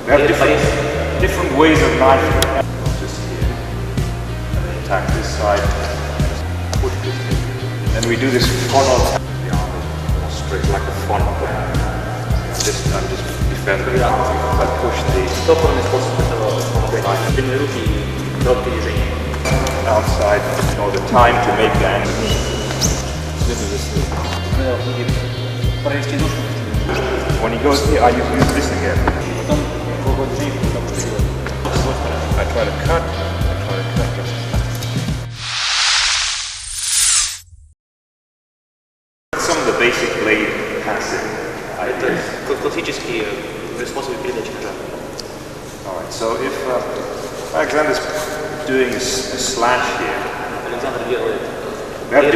We have different ways of knife. Just here. And then attack this side. Push this in. Then we do this funnel. The arm is more straight like a funnel. I'm just defending. I push the outside for the time to make the angle. When he goes here, I use this again. I try to cut. Some of the basic blade passing. Это классические способы передачи ножа. Alright, so if Alexander's doing a slash here, Александр делает. we have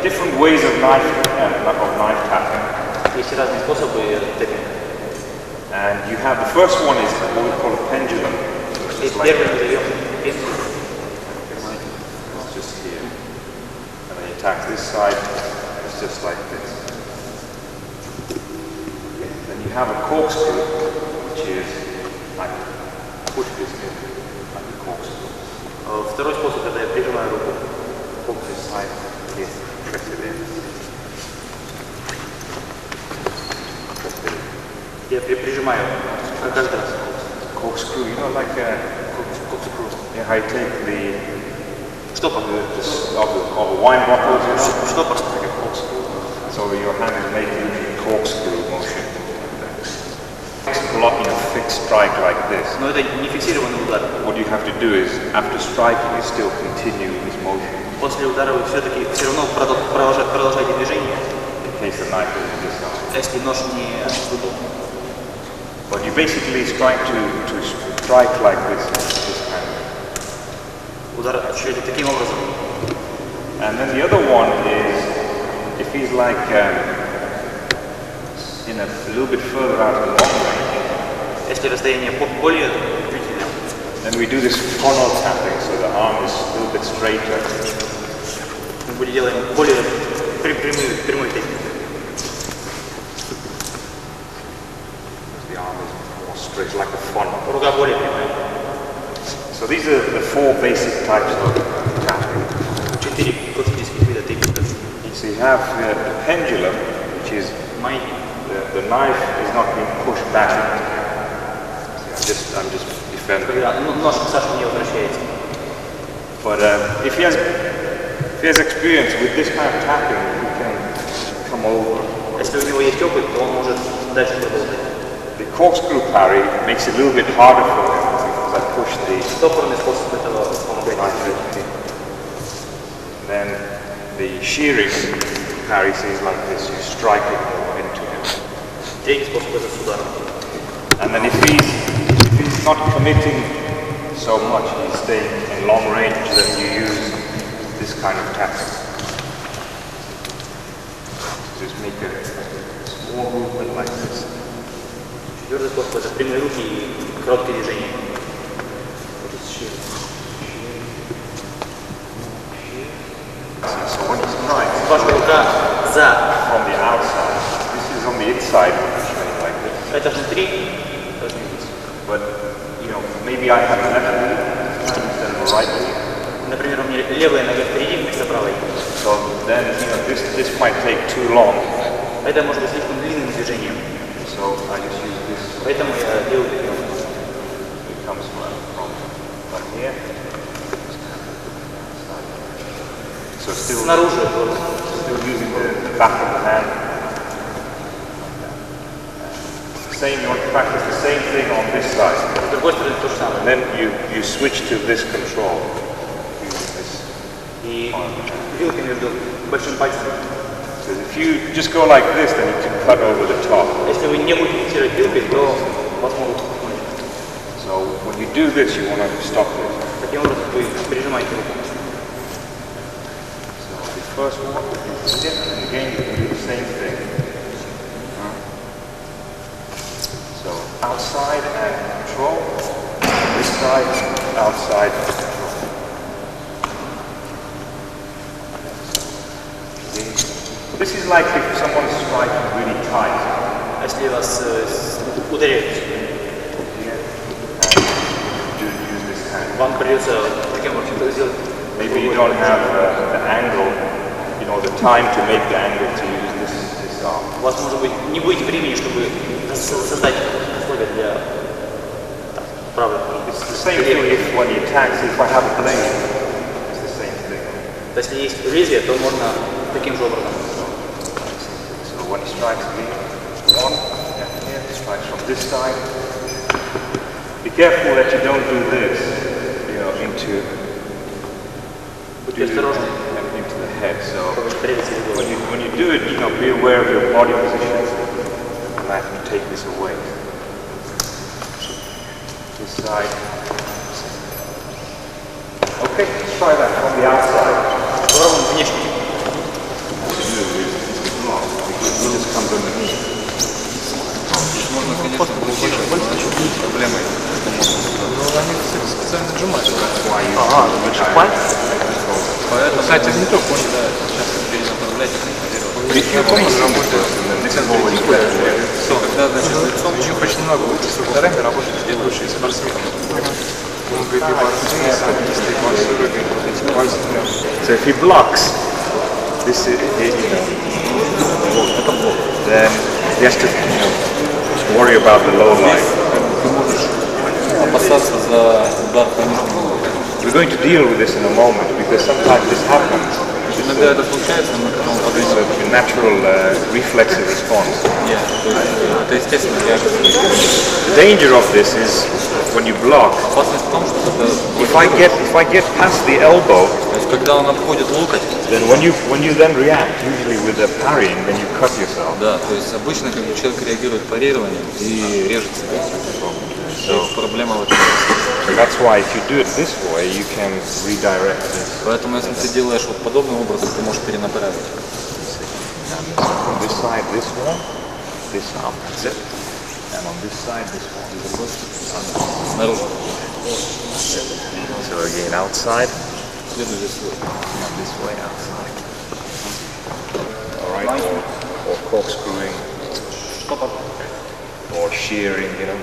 different ways of knife tapping. Есть разные способы тэппинга. And you have the first one is what we call a pendulum. It's just here. And then you attack this side, it's just like this. Then you have a corkscrew, which is like push this in, like a corkscrew. Второй способ, когда я прижимаю руку. Hook this side, here, press it in. Я прижимаю каждый раз. Corkscrew, you know, like a corkscrew. Yeah, how you take the Штопор. of a wine bottle, you know? Штопор. Like a corkscrew. So your hand is making a corkscrew motion. Blocking a fixed strike like this. Но это не фиксированный удар. What you have to do is, after striking, you still continue this motion. После удара вы все-таки все равно продолжаете движение. In case the knife is in this side. Если нож не выпал. But you basically trying to strike like this kind of. Удар осуществляете таким образом. And then the other one is, if he's like in a little bit further out of the long range. Если расстояние более длительное. Then we do this funnel tapping, so the arm is a little bit straighter. Мы делаем более прямой технику. The arm is more straight, like a funnel. Рука более прямая. So these are the four basic types of tapping. 4 классических вида тэппинга. So you have the pendulum, which is the knife is not being pushed back. I'm just defending. Когда нож к Саше не возвращается. But if he has experience with this kind of tapping, he can come over. Если у него есть опыт, то он может дальше продолжать. The corkscrew parry makes it a little bit harder for him because I push the. Стопорный способ этого помогает. Then the shearing parry is like this. You strike it into him. Третий способ это с ударом. And then if he's not committing so much, he's staying in long range, then you use this kind of tapping. Just make a small movement like this. Четвертый способ это прямые руки и короткие движения. So when you strike, Ваша рука за. from the outside, this is on the inside, like this. Это внутри. But you know, maybe I have a left knee instead of a right knee. Например, у меня левая нога впереди вместо правой. So then, you know, this might take too long. Это может быть слишком длинным движением. So I just use this. Поэтому я делаю таким. It comes from here. So still using the back of the hand. Same, you want to practice the same thing on this side. С другой стороны то же самое. And then you switch to this control. И вилка между большим пальцем. So if you just go like this, then you can cut over the top. Если вы не будете фиксировать вилкой, то вас могут пухнуть. So when you do this, you want to stop this. Таким образом вы прижимаете руку. So the first one is this, and again you can do the same thing. So outside and control. This side, outside, control. This is like if someone's striking really tight. Если вас ударяют вам придется таким образом сделать. Maybe you don't have the angle, you know, the time to make the angle to use this arm. У вас, может быть, не будет времени, чтобы создать условия для правильного. It's the same thing if when he attacks, if I have a blade, it's the same thing. То есть, если есть лезвие, то можно таким же образом. So when he strikes me, one, here, strikes from this side. Be careful that you don't do this, you know, into the head. So when you do it, you know, be aware of your body position, and that can take this away. This side. Okay, let's try that from the outside. You just come underneath. Можно, конечно, получить проблемой. Но они специально отжимают. Ага, больше пальцев. Поэтому, кстати, не только он, да, сейчас перенаправлять их контролировать. Работает когда, значит, лицом у них очень много инструкторами работают здесь лучшие спортсмены. Он говорит, и боксирует, и боксирует, и эти пальцы прям. So if he blocks, this is, then he has to, you know, worry about the low line. Ты можешь опасаться за удар по нижнему. We're going to deal with this in a moment because sometimes this happens. Иногда это случается, но потом It's a natural reflexive response. нет, это естественно реакция. The danger of this is when you block. Опасность в том, что это If I get past the elbow, то есть, когда он обходит локоть, then when you then react, usually with a parrying, then you cut yourself. да, то есть обычно как бы человек реагирует парированием и режет себя. Проблема в этом. So that's why if you do it this way, you can redirect this. Поэтому если ты делаешь вот подобным образом, ты можешь перенаправить. On this side, this one, this arm, that's it. And on this side, this one. Снаружи. So again, outside, Следуй за собой. and this way, outside. All right, or corkscrewing, or shearing, you know,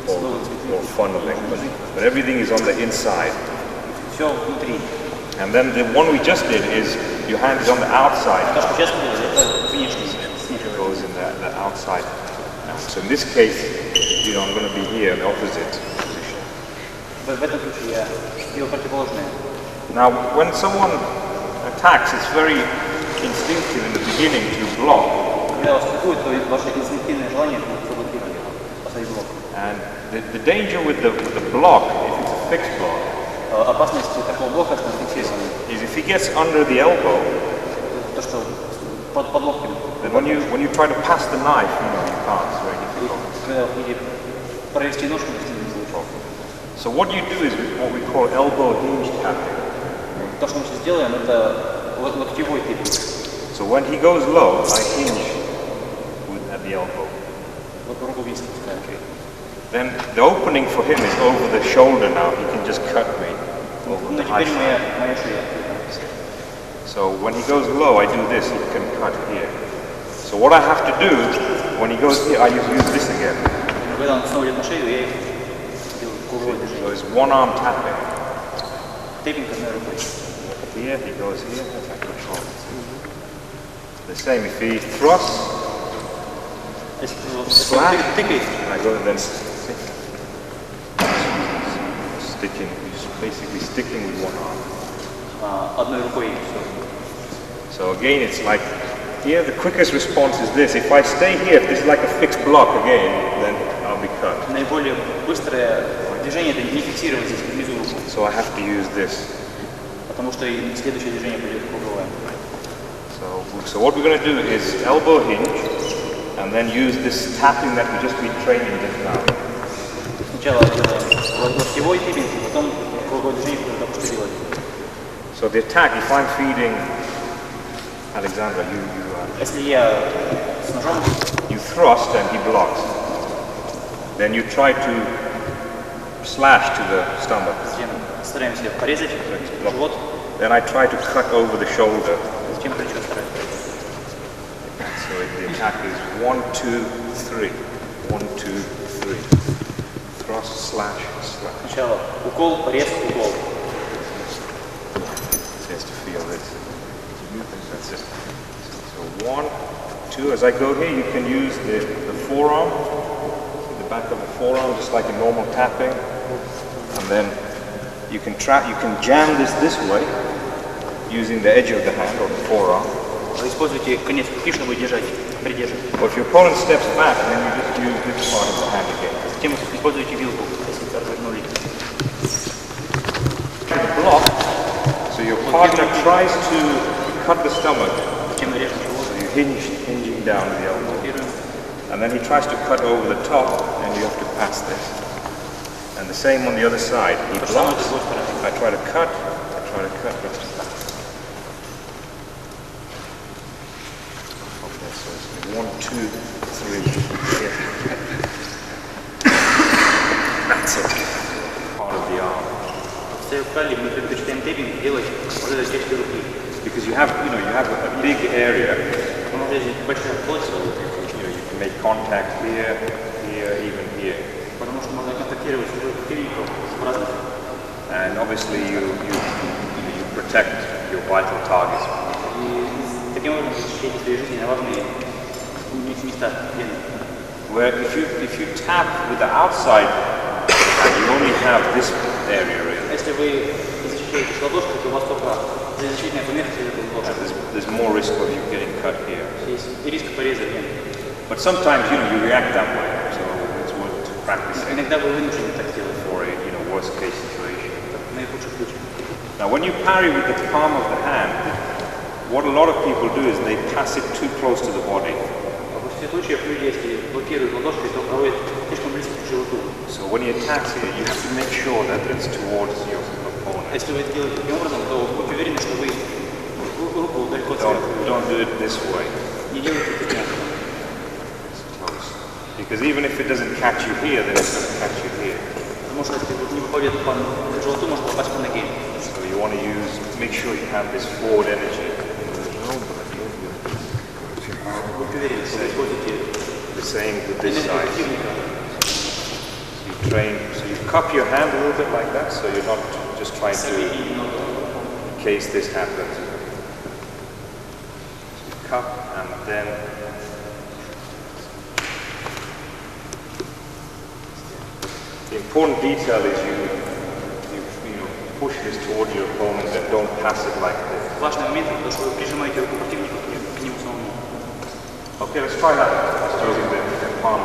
or funneling. But everything is on the inside. Все внутри. And then the one we just did is your hand is on the outside. То, что сейчас мы делали, это внешний снизу. It goes in the outside. So in this case, you know, I'm going to be here in the opposite position. В этом случае я делаю противоположное. Now, when someone attacks, it's very instinctive in the beginning to block. Когда вас атакуют, то ваше инстинктивное желание поставить блок. And the danger with the block, if it's a fixed block, Опасность такого блока, что он фиксирован, is if he gets under the elbow, то, что под локтем. then when you try to pass the knife, you know, you can't. It's very difficult. Когда вы хотите провести нож, вы с ним не получите. So what you do is what we call elbow hinge tapping. То, что мы сейчас делаем, это локтевой тип. So when he goes low, I hinge at the elbow. Вот руку вниз спускаем. Then the opening for him is over the shoulder now. He can just cut me over Но the high теперь side. моя шея. So when he goes low, I do this. He can cut here. So what I have to do when he goes here, I use this again. Когда он снова идет на шею, я делаю круговое So движение. it's one arm tapping. Тейпинг одной рукой. Here, he goes here. That's I control. The same if he thrusts, Если он Slap. тыкает, and I go and then sticking, basically sticking with one arm. одной рукой и все. So again, it's like, here the quickest response is this. If I stay here, if this is like a fixed block again, then I'll be cut. Наиболее быстрое движение это не фиксировать здесь внизу руку, So I have to use this. потому что и следующее движение будет круговое. So what we're going to do is elbow hinge, and then use this tapping that we just been training just now. Сначала делаем локтевой типинг, потом круговое движение, которое только что делали. So the attack, if I'm feeding Alexandra, Если я с ножом, you thrust and he blocks. Then you try to slash to the stomach. затем стараемся порезать живот, Then I try to cut over the shoulder. затем плечо стараемся. So the attack is 1, 2, 3. 1, 2, 3. Thrust. cross, slash, slash. Сначала укол, порез, укол. Just to feel this. That's it. So 1, 2. As I go here, you can use the forearm, the back of the forearm, just like a normal tapping, and then you can jam this way, using the edge of the hand or the forearm. Используйте конец руки, чтобы держать, придерживать. Or if your opponent steps back, then you just use this part of the hand again. Затем используйте вилку, если развернули. Block. So your partner tries to cut the stomach. Затем режем живот. So you hinging down the elbow. And then he tries to cut over the top, and you have to pass this. And the same on the other side. He blocks. I try to cut. But okay, so it's 1, 2, 3. Here. That's it. Part of the arm. В Саёк Кали мы предпочитаем тэппинг делать вот этой частью руки. Because you have a big area. Здесь большая площадь. You can make contact here, even here. Потому что можно контактировать с любым противником с разных. And obviously you protect your vital targets. И таким образом защищаете свои жизненно важные места. Where if you tap with the outside, you only have this area really. Если вы защищаете с ладошкой, то у вас только защитная поверхность этой ладошки. There's more risk of you getting cut here. Есть риск пореза. But sometimes you react that way, so it's worth practicing. Иногда вы вынуждены так делать. For a worst case situation. Наихудший случай. Now when you parry with the palm of the hand, what a lot of people do is they pass it too close to the body. В большинстве случаев люди, если блокируют ладошкой, то проводят слишком близко к животу. So when you attack here, you have to make sure that it's towards your opponent. Если вы это делаете таким образом, то будьте уверены, что вы руку далеко от себя. Don't do it this way. Не делайте это прямо. Because even if it doesn't catch you here, then it's going to catch you here. Потому что если не попадет по животу, может попасть по ноге. So you want to make sure you have this forward energy. Будьте уверены, что вы используете The same with this энергию side. противника. So you cup your hand a little bit like that, so you're not just trying to, in case this happens. So you cup and then the important detail is you push this towards your opponent and don't pass it like this. Важный момент, то, что вы прижимаете руку противника к нему самому. Okay, let's try that. Just using the palm.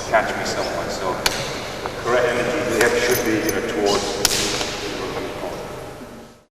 Catch me somewhere. So the correct energy here should be,